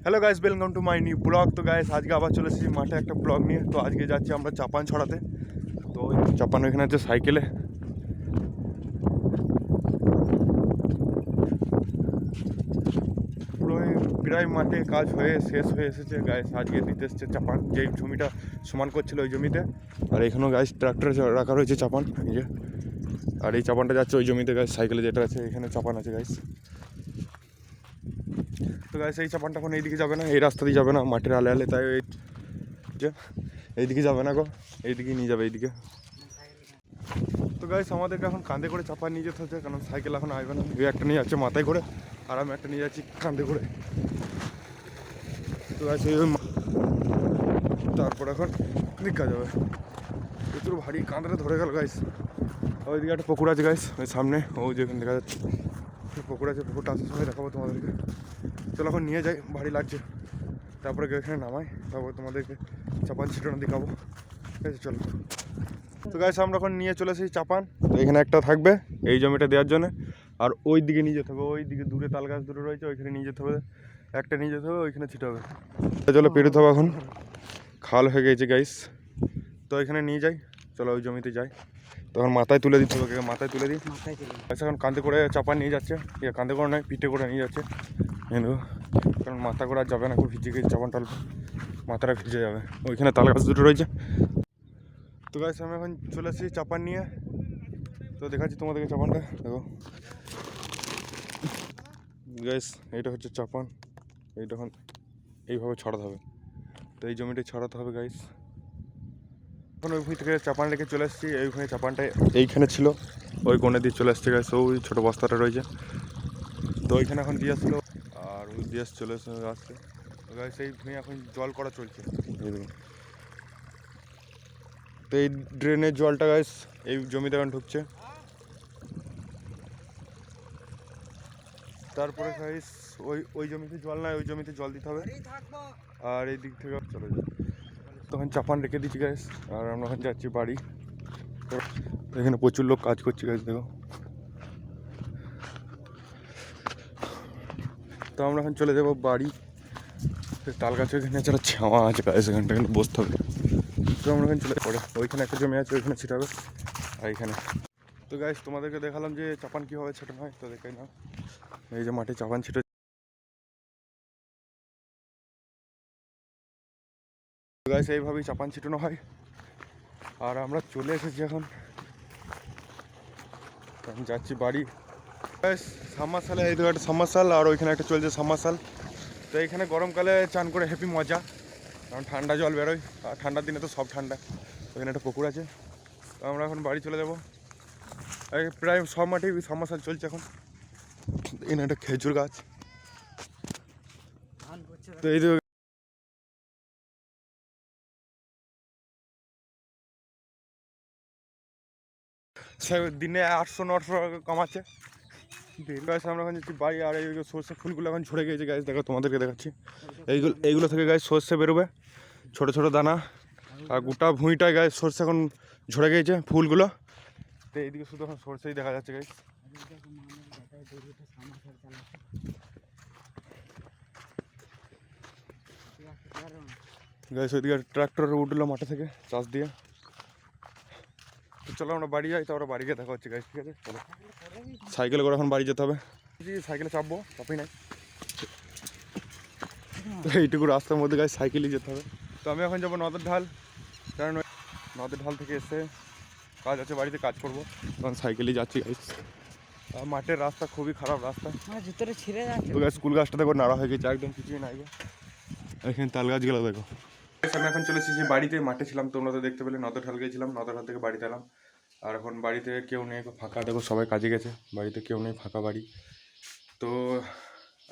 Hello guys, welcome to my new blog. তো guys আজকে আবার চলে এসেছি মাঠে একটা ব্লগ নিয়ে। তো আজকে যাচ্ছি আমরা চাপান ছড়াতে। তো চাপান এখানে আছে সাইকেলে। পুরো প্রায় মাঠে কাজ হয়ে শেষ হয়ে এসেছে গাইস। আজকে দিতে এসছে চাপান, যেই জমিটা সমান করছিল ওই জমিতে। আর এখানেও গাইস ট্রাক্টর রাখা রয়েছে চাপান, এই যে। আর এই চাপানটা যাচ্ছে ওই জমিতে গাইস, সাইকেলে যেটা আছে এখানে চাপান আছে গাইস। তো গাইস এই চাপানটা এখন এইদিকে যাবে না, এই রাস্তা দিয়ে যাবে না, মাঠের আলে আলে, তাই এইদিকে যাবে না গো, এইদিকে নিয়ে যাবে এইদিকে। তো গাইস আমাদেরকে এখন কাঁধে করে চাপা নিয়ে যেতে হচ্ছে, কারণ সাইকেল এখন আসবে না। ওই একটা নিয়ে যাচ্ছে মাথায় করে, আর আমি একটা নিয়ে যাচ্ছি কাঁধে করে। তো গাইস ওই তারপর এখন দেখা যাবে। প্রচুর ভারী কাঁধে ধরে গেল গাইস। ওইদিকে একটা পুকুর আছে গাইস, ওই সামনে ওই যেখানে দেখা যাচ্ছে পুকুর আছে। পুকুরটা আসার সময় দেখাবো তোমাদেরকে। চলো এখন নিয়ে যাই, ভারী লাগছে। তারপরে এখানে নামাই, তারপর তোমাদেরকে চাপান ছিটানো দেখাবো। ঠিক আছে চলো। তো গাইস আমরা এখন নিয়ে চলে এসেছি চাপান। তো এখানে একটা থাকবে এই জমিটা দেওয়ার জন্য, আর ওই দিকে নিয়ে যেতে হবে। ওই দিকে দূরে তাল গাছ দুটো রয়েছে, ওইখানে নিয়ে যেতে হবে। একটা নিয়ে যেতে হবে, ওইখানে ছিটা হবে। চলো পেরোতে হবে, এখন খাল হয়ে গেছে গাইস। তো এখানে নিয়ে যাই, চলো ওই জমিতে যাই। তখন মাথায় তুলে দিতে হবে, মাথায় তুলে দিই। আচ্ছা এখন কাঁধে করে চাপান নিয়ে যাচ্ছে, কাঁধে করে নয় পিঠে করে নিয়ে যাচ্ছে। কারণ মাথা করে আর যাবে না, খুব ভিজে গেছে চাপান টাল, মাথাটা ভিজে যাবে। ওইখানে তাল গাছ দুটো রয়েছে। তো গাইস আমি এখন চলে এসেছি চাপান নিয়ে। তো দেখাচ্ছি তোমাদেরকে চাপানটা, দেখো গাইস। এইটা হচ্ছে চাপান, এইটা এখন এইভাবে ছড়াতে হবে। তো এই জমিটা ছড়াতে হবে গাইস। এখন ওই ভুঁই থেকে চাপান রেখে চলে এসেছি। এইখানে চাপানটা এইখানে ছিল, ওই কোণে দিয়ে চলে এসছে গাইস। ওই ছোটো বস্তাটা রয়েছে, তো ওইখানে এখন দিয়ে আসছিলো, আর ওই দিয়ে চলে আসছে গাইস। এই ভুঁই এখন জল করা চলছে, এই দেখুন। তো এই ড্রেনের জলটা গাইস এই জমিতে এখন ঢুকছে। তারপরে গাইস ওই ওই জমিতে জল নাই, ওই জমিতে জল দিতে হবে। আর এই দিক থেকে চলে যাবে। তখন চাপান রেখে দিচ্ছি গাইস, আর আমরা এখন যাচ্ছি বাড়ি। তো এখানে প্রচুর লোক কাজ করছে গাইস, দেখো। তো আমরা এখন চলে যাবো বাড়ি। তাল গাছে এখানে যারা ছাওয়া আছে গাইস, এখানটা কিন্তু বসতে হবে। তো আমরা এখানে চলে পড়ে, ওইখানে একটা জমি আছে, ওইখানে ছিটাবে। আর এইখানে তো গাইস তোমাদেরকে দেখালাম যে চাপান কীভাবে ছেটানো হয়, তো দেখাই না। এই যে মাঠে চাপান ছিটে গাইস, এইভাবেই চাপান ছিটানো হয়। আর আমরা চলে এসেছি এখন, আমি যাচ্ছি বাড়ি। গাইস সাবমার্সালে, এই একটা সাবমার্সাল, আর ওইখানে একটা চলছে সাবমার্সাল। তো এইখানে গরমকালে চান করে হ্যাপি মজা, কারণ ঠান্ডা জল বেরোয়, আর ঠান্ডার দিনে তো সব ঠান্ডা। ওইখানে একটা পুকুর আছে। তো আমরা এখন বাড়ি চলে যাবো। প্রায় সব মাঠেই সাবমার্সাল চলছে এখন। এখানে একটা খেজুর গাছ। তো এই দিনে 800-900 টাকা কামাচ্ছে। গাছ আমরা এখন যাচ্ছি বাড়ি। আর এই সর্ষে ফুলগুলো এখন ঝরে গেছে গাছ, দেখো তোমাদেরকে দেখাচ্ছি। এইগুলো থেকে গাছ সর্ষে বেরোবে, ছোটো ছোটো দানা। আর গোটা ভুঁইটায় গাছ সর্ষে এখন ঝরে গেছে ফুলগুলো। তো এইদিকে শুধু এখন সর্ষেই দেখা যাচ্ছে গাছ। গাছ ওইদিকে ট্রাক্টর উঠলো মাঠে থেকে চাষ দিয়ে। তো চলো আমরা বাড়ি যাই, তারপরে বাড়ি গিয়ে দেখা হচ্ছে গাছ। ঠিক আছে চলো, সাইকেলে করে এখন বাড়ি যেতে হবে। সাইকেলে চাপবো, চাপই নাই। তো এইটুকু রাস্তার মধ্যে গাছ সাইকেলেই যেতে হবে। তো আমি এখন যাবো নদের ঢাল, কারণ নদের ঢাল থেকে এসে কাজ আছে, বাড়িতে কাজ করবো, তখন সাইকেলেই যাচ্ছি গাইস। আর মাঠের রাস্তা খুবই খারাপ রাস্তা, ভিতরে ছিঁড়ে যাচ্ছে। তো গাছ স্কুল গাছটা দেখো নাড়া হয়ে গেছে, একদম কিছুই নাই। এখানে তাল গাছগুলো দেখো। আমি এখন চলে এসেছি বাড়িতে, মাঠে ছিলাম তোমরা তো দেখতে পেলে, নদের ঢাল গেছিলাম, নদের ঢাল থেকে বাড়িতে এলাম। আর এখন বাড়িতে কেউ নেই, ফাঁকা, দেখো সবাই কাজে গেছে, বাড়িতে কেউ নেই, ফাঁকা বাড়ি। তো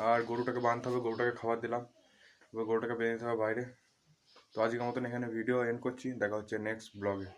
আর গরুটাকে বাঁধতে হবে, গরুটাকে খাবার দিলাম, এবার গরুটাকে বেঁধে দিতে হবে বাইরে। তো আজকের মতন এখানে ভিডিও এন্ড করছি, দেখা হচ্ছে নেক্সট ব্লগে।